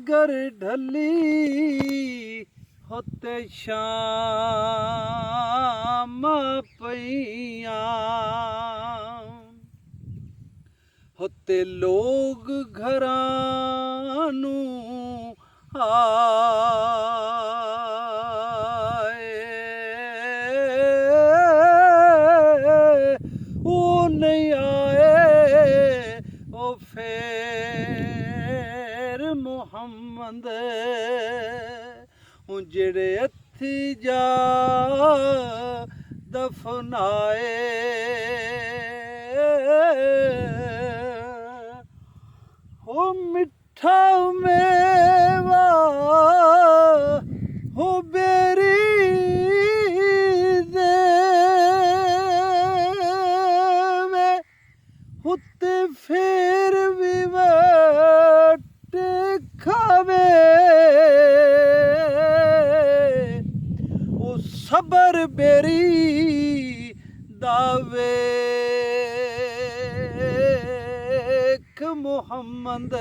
गर ढली होते शाम पईयां होते लोग घरां नूं आए ओ नहीं आए ओ फेर मुहम्मद जेड़े हत्थी जा दफनाए हो मिठा मेवा हो बेरी देवे होते फिर भी वट खावे ओ सबर बेरी दावे मुहम्मद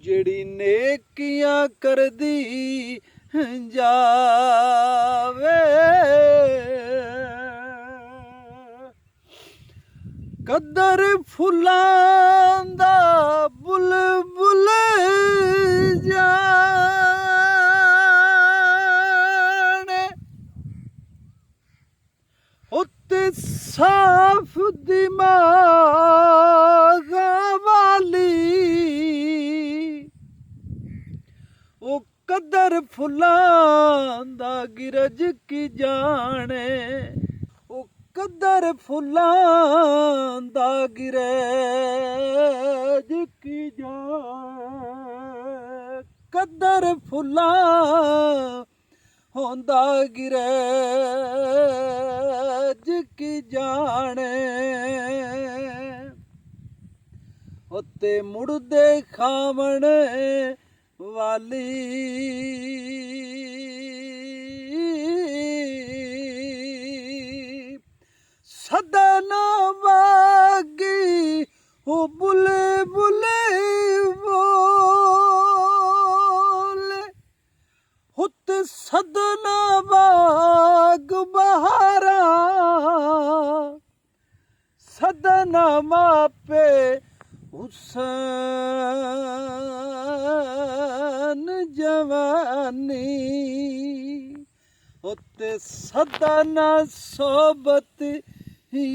जेड़ी नेकियां कर दी जावे कदर फुलां दा बुलबुल जाने उत्ते साफ दिमाग वाली ओ कदर फुलां दा गिरज की जाने ओ कदर फुलां दा गिरज की जाने कदर फुलां होंदा गिरज की जाने होते मुड़दे खावण वाली सदना बागी हो बुले बुले बोले हुत सदना बाग बहारा सदना मापे हुसन जवानी उत्ते सदना सोबत यारा